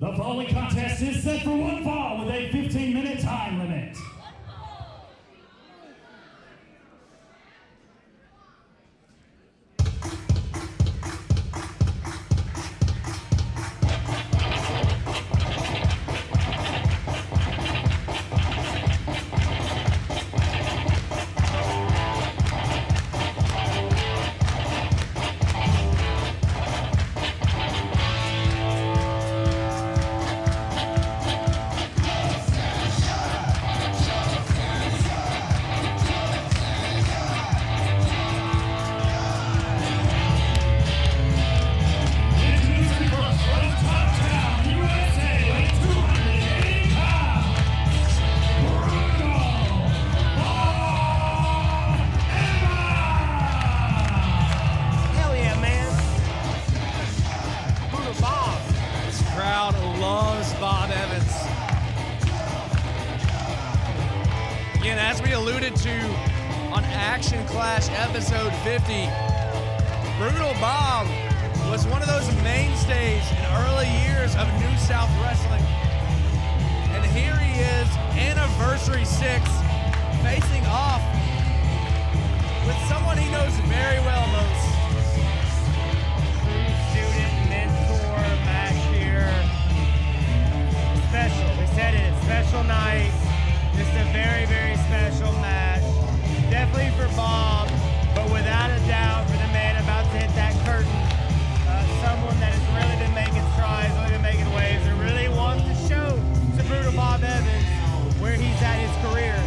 The following contest is set for one fall with a 15-minute time limit. Again, as we alluded to on Action Clash episode 50, Brutal Bob was one of those mainstays in early years of New South Wrestling. And here he is, Anniversary 6, facing off with someone he knows very well most. True student, mentor match here. Special, we said it, special night. Just a very, very special match. Definitely for Bob, but without a doubt for the man about to hit that curtain. Someone that has really been making strides, really been making waves, and really wants to show to Brutal Bob Evans where he's at his career.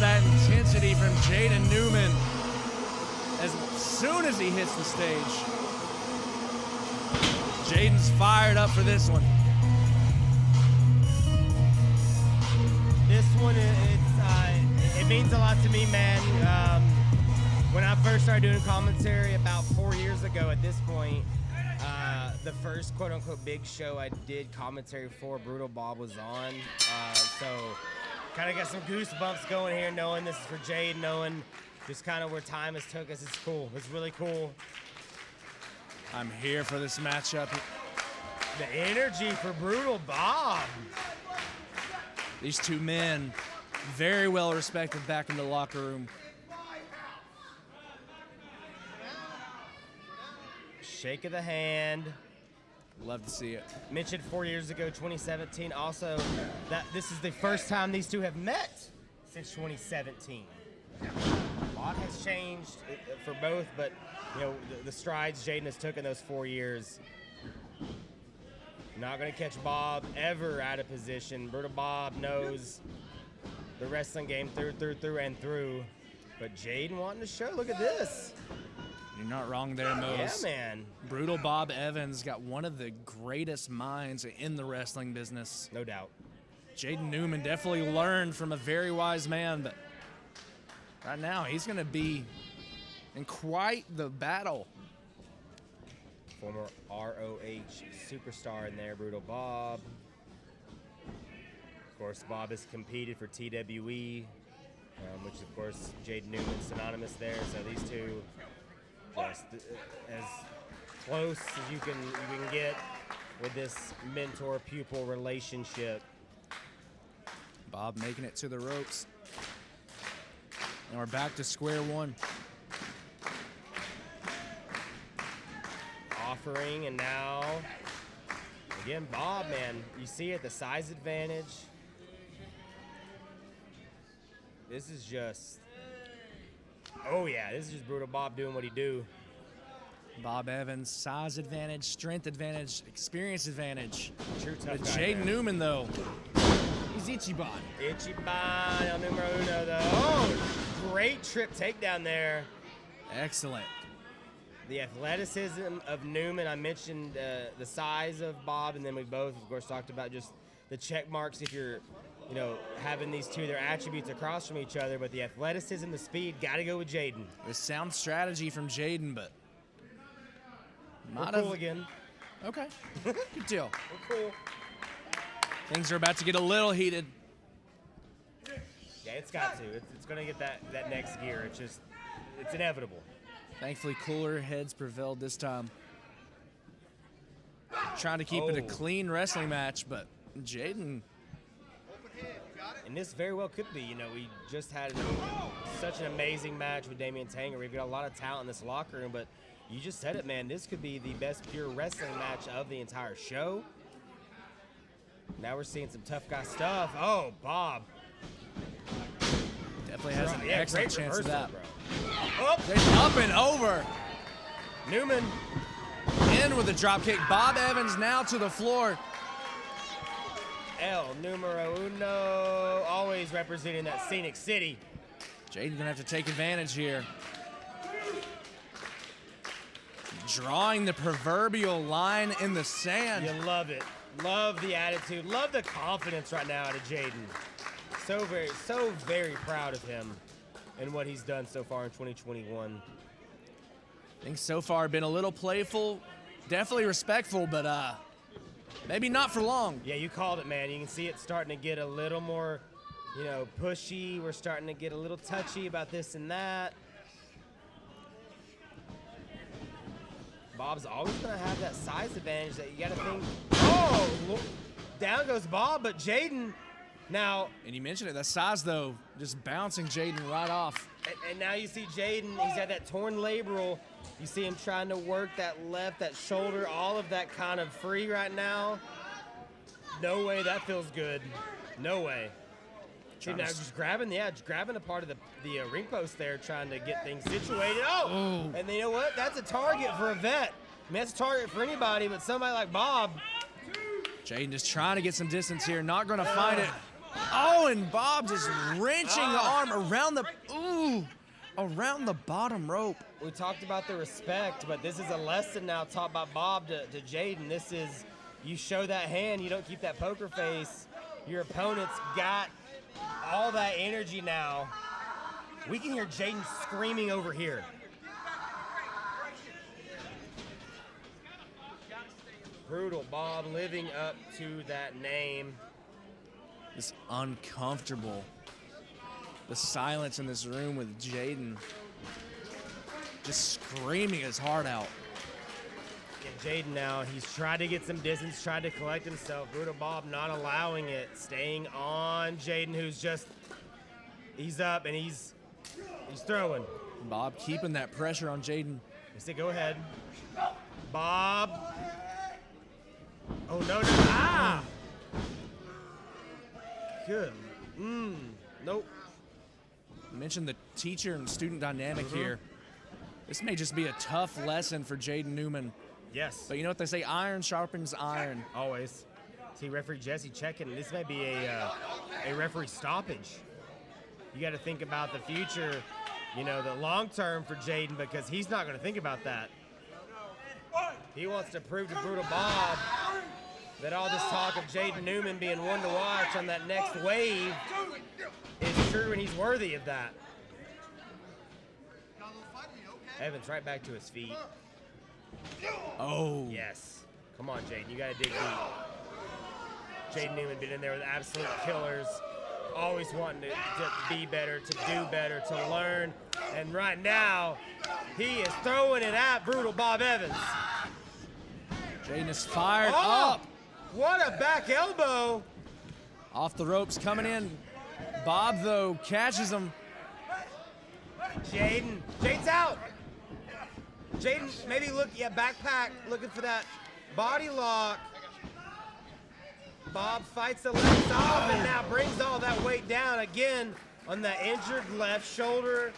That intensity from Jaden Newman as soon as he hits the stage. Jaden's fired up for this one. This one, it means a lot to me, man. When I first started doing commentary about 4 years ago at this point, the first quote-unquote big show I did commentary for, Brutal Bob was on. So kind of got some goosebumps going here, knowing this is for Jade, knowing just kind of where time has took us. It's cool. It's really cool. I'm here for this matchup. The energy for Brutal Bob. These two men, very well respected back in the locker room. Shake of the hand. Love to see it. Mentioned 4 years ago, 2017. Also, that this is the first time these two have met since 2017. A lot has changed for both, but you know the strides Jaden has took in those 4 years. Not going to catch Bob ever out of position. Brutal Bob knows the wrestling game through and through. But Jaden wanting to show. Look at this. You're not wrong there, Mose. Yeah, man. Brutal Bob Evans got one of the greatest minds in the wrestling business. No doubt. Jaden Newman definitely learned from a very wise man, but right now he's going to be in quite the battle. Former ROH superstar in there, Brutal Bob. Of course, Bob has competed for TWE, which of course Jaden Newman's synonymous there. So these two, just as close as you can get with this mentor-pupil relationship. Bob making it to the ropes. And we're back to square one. Offering, and now, again, Bob, man, you see it, the size advantage. This is just Oh, yeah, this is just Brutal Bob doing what he do. Bob Evans, size advantage, strength advantage, experience advantage. True tough With guy, Jaden man. Newman, though, he's Ichiban. Ichiban, el numero uno, though. Oh, great trip takedown there. Excellent. The athleticism of Newman. I mentioned the size of Bob, and then we both, of course, talked about just the check marks if you're, having these two, their attributes across from each other. But the athleticism, the speed, got to go with Jaden. With sound strategy from Jaden, but We're cool again. Okay, good deal. We're cool. Things are about to get a little heated. Yeah, it's got to. It's going to get that next gear. It's inevitable. Thankfully, cooler heads prevailed this time. Trying to keep it a clean wrestling match, but Jaden. And this very well could be. We just had such an amazing match with Damian Tanger. We've got a lot of talent in this locker room, but you just said it, man. This could be the best pure wrestling match of the entire show. Now we're seeing some tough guy stuff. Oh, Bob. Definitely has an excellent chance of that. Bro. Jaden up and over. Newman. In with a drop kick. Bob Evans now to the floor. El numero uno. Always representing that scenic city. Jaden's gonna have to take advantage here. Drawing the proverbial line in the sand. You love it. Love the attitude. Love the confidence right now out of Jaden. So very proud of him and what he's done so far in 2021. Things so far have been a little playful, definitely respectful, but maybe not for long. Yeah, you called it, man. You can see it starting to get a little more, pushy. We're starting to get a little touchy about this and that. Bob's always going to have that size advantage that you got to think, down goes Bob, but Jaden now. And you mentioned it, that size, though, just bouncing Jaden right off. And now you see Jaden, he's got that torn labral. You see him trying to work that left, that shoulder, all of that kind of free right now. No way that feels good. No way. See, now just grabbing a part of the ring post there, trying to get things situated. Oh! And you know what? That's a target for a vet. I mean, that's a target for anybody, but somebody like Bob. Jaden just trying to get some distance here, not going to find it. Oh, and Bob just wrenching the arm around the bottom rope. We talked about the respect, but this is a lesson now taught by Bob to Jaden. This is, you show that hand, you don't keep that poker face. Your opponent's got all that energy now. We can hear Jaden screaming over here. Brutal Bob living up to that name. It's uncomfortable. The silence in this room with Jaden just screaming his heart out. Yeah, Jaden now, he's tried to get some distance, tried to collect himself. Brutal Bob not allowing it, staying on Jaden, he's up and he's throwing. Bob keeping that pressure on Jaden. He said, go ahead. Bob. Oh, no. Ah! Good. Nope. I mentioned the teacher and student dynamic here. This may just be a tough lesson for Jaden Newman. Yes. But you know what they say, iron sharpens iron. Always. See referee Jesse checking. This may be a referee stoppage. You got to think about the future, the long term for Jaden, because he's not going to think about that. He wants to prove to Brutal Bob that all this talk of Jaden Newman being one to watch on that next wave is true, and he's worthy of that. Evans right back to his feet. Oh. Yes. Come on, Jaden. You got to dig deep. Jaden Newman been in there with absolute killers. Always wanting to be better, to do better, to learn. And right now, he is throwing it at Brutal Bob Evans. Jaden is fired up. What a back elbow. Off the ropes coming in. Bob, though, catches him. Jaden's out. Jaden, maybe backpack, looking for that body lock. Bob fights the legs off and now brings all that weight down again on that injured left shoulder.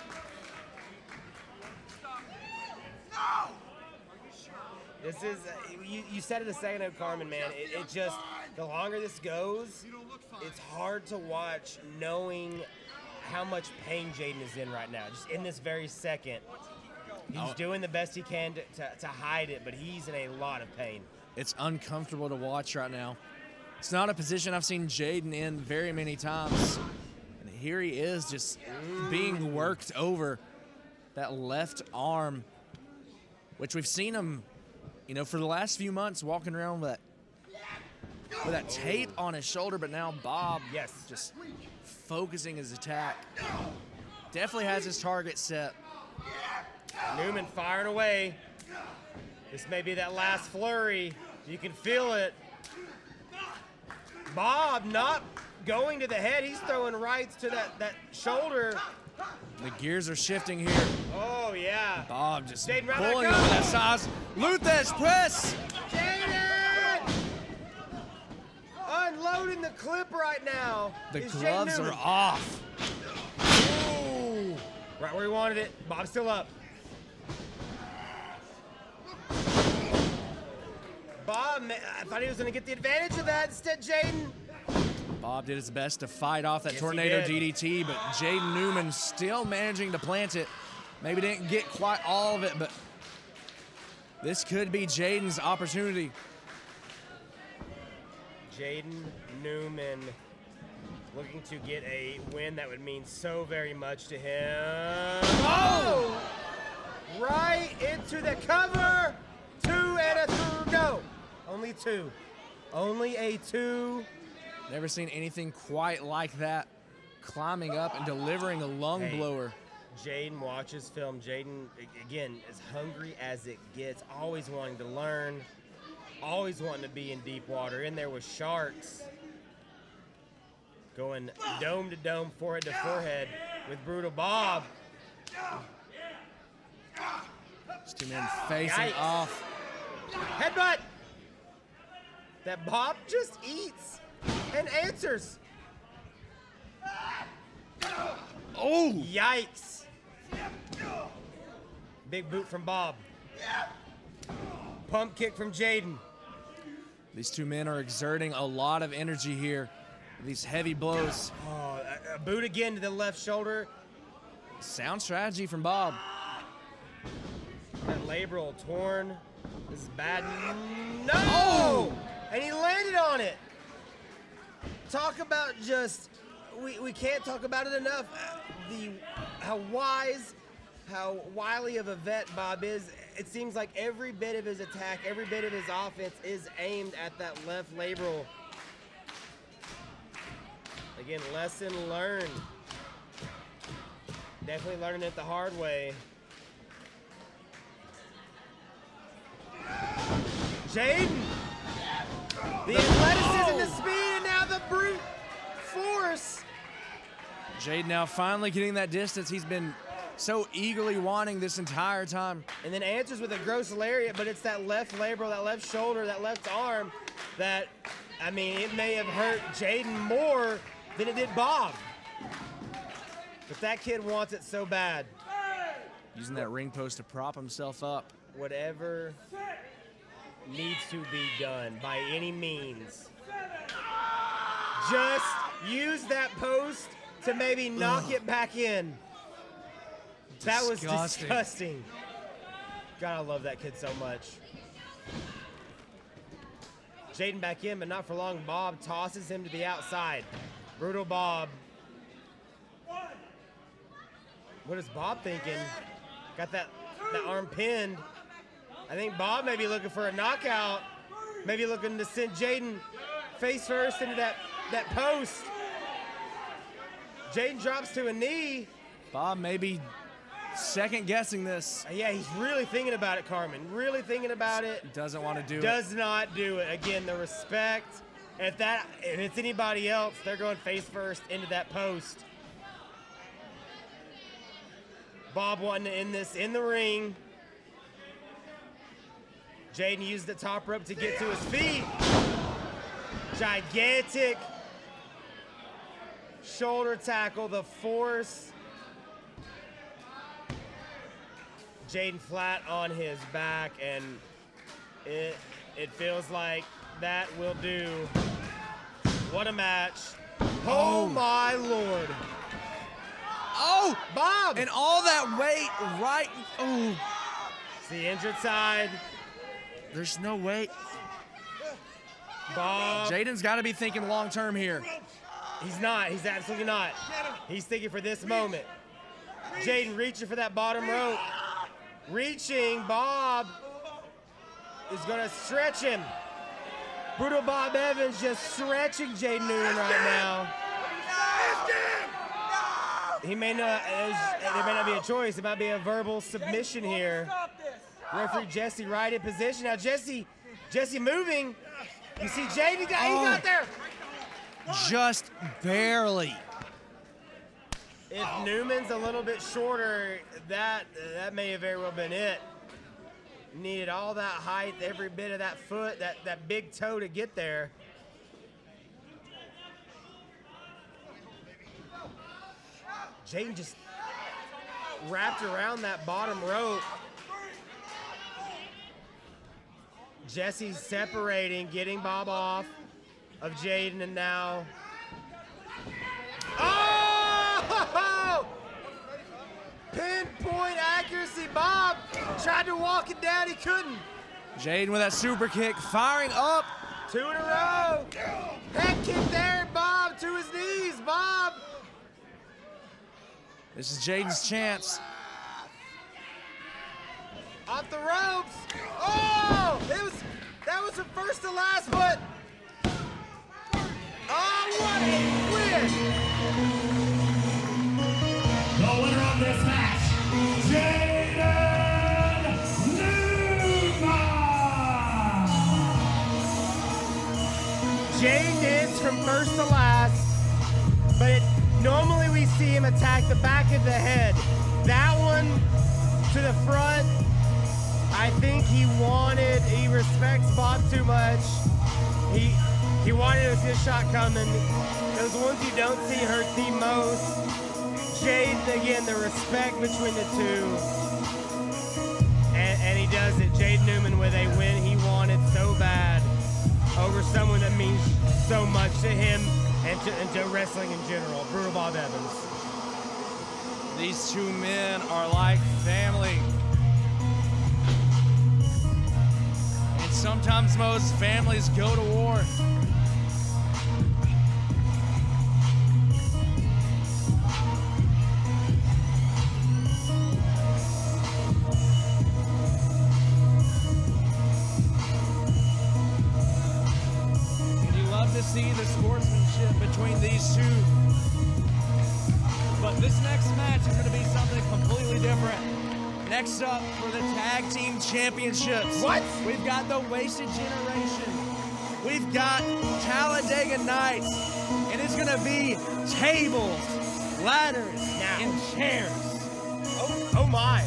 This is, you said it a second ago, Carmen, man. It just, the longer this goes, it's hard to watch knowing how much pain Jaden is in right now. Just in this very second. He's doing the best he can to hide it, but he's in a lot of pain. It's uncomfortable to watch right now. It's not a position I've seen Jaden in very many times. And here he is just being worked over. That left arm, which we've seen him, for the last few months walking around with that tape on his shoulder, but now Bob just focusing his attack. Definitely has his target set. Newman firing away. This may be that last flurry. You can feel it. Bob not going to the head. He's throwing rights to that shoulder. The gears are shifting here. Oh, yeah. Bob just Jaden, right pulling back over up. that size. Luthez press. Jaden! Unloading the clip right now. The is Jaden gloves Newman. are off. Ooh. Right where he wanted it. Bob's still up. Bob, I thought he was going to get the advantage of that. Instead, Jaden. Bob did his best to fight off that Yes, tornado he did. DDT, but Jaden Newman still managing to plant it. Maybe didn't get quite all of it, but this could be Jaden's opportunity. Jaden Newman looking to get a win that would mean so very much to him. Oh! Right into the cover. 2 and a 3. No, only 2. Only a 2. Never seen anything quite like that. Climbing up and delivering a lung blower. Jaden watches film. Jaden, again, as hungry as it gets, always wanting to learn, always wanting to be in deep water, in there with sharks. Going dome to dome, forehead to forehead with Brutal Bob. These two men facing Yikes. off. Headbutt! That Bob just eats and answers. Oh! Yikes. Big boot from Bob. Pump kick from Jaden. These two men are exerting a lot of energy here. These heavy blows. Oh, a boot again to the left shoulder. Sound strategy from Bob. That labral torn. This is bad. No! Oh! And he landed on it. Talk about just, we can't talk about it enough. How wise, how wily of a vet Bob is. It seems like every bit of his attack, every bit of his offense is aimed at that left labral. Again, lesson learned. Definitely learning it the hard way. Jaden! The athleticism, the speed, and now the brute force. Jaden now finally getting that distance he's been so eagerly wanting this entire time. And then answers with a gross lariat, but it's that left labral, that left shoulder, that left arm that, I mean, it may have hurt Jaden more than it did Bob. But that kid wants it so bad. Using that ring post to prop himself up. Whatever needs to be done by any means. Just use that post to maybe knock it back in. That was disgusting. God, I love that kid so much. Jaden back in, but not for long. Bob tosses him to the outside. Brutal Bob. What is Bob thinking? Got that arm pinned. I think Bob may be looking for a knockout. Maybe looking to send Jaden face first into that post. Jaden drops to a knee. Bob may be second guessing this. Yeah, he's really thinking about it, Carmen. Really thinking about it. Doesn't want to do it. Does not do it. Again, the respect. If it's anybody else, they're going face first into that post. Bob wanting to end this in the ring. Jaden used the top rope to get to his feet. Gigantic shoulder tackle, the force. Jaden flat on his back, and it feels like that will do. What a match. Oh my Lord. Oh, Bob! and all that weight right. Oh, It's the injured side. there's no weight. Bob. Jaden's got to be thinking long term here. He's not. He's absolutely not. He's thinking for this moment. Jaden reaching for that bottom rope. Reaching. Bob is going to stretch him. Brutal Bob Evans just stretching Jaden Newman right now. He may not. There may not be a choice. It might be a verbal submission here. Referee Jesse right in position. Now Jesse moving. You see Jaden, he got there. Just barely. If Newman's a little bit shorter, that may have very well been it. Needed all that height, every bit of that foot, that big toe to get there. Jaden just wrapped around that bottom rope. Jesse's separating, getting Bob off of Jaden, and now. Oh! Pinpoint accuracy. Bob tried to walk it down, he couldn't. Jaden with that super kick, firing up. 2 in a row. Head kick there, Bob to his knees. Bob. This is Jaden's chance. Off the ropes. Oh! That was the first to last, but. Oh, what a win! The winner of this match, Jaden Newman! Jaden danced from first to last, but normally we see him attack the back of the head. That one to the front, I think he respects Bob too much. He wanted to see a shot coming. Those ones you don't see hurt the most. Jaden, again, the respect between the two. And he does it. Jaden Newman with a win he wanted so bad over someone that means so much to him and to wrestling in general. Brutal Bob Evans. These two men are like family. And sometimes most families go to war. And you love to see the sportsmanship between these two. But this next match is going to be something completely different. Next up for the Tag Team Championships. What? We've got the Wasted Generation. We've got Talladega Nights. And it's going to be tables, ladders, Now. and chairs. Oh my.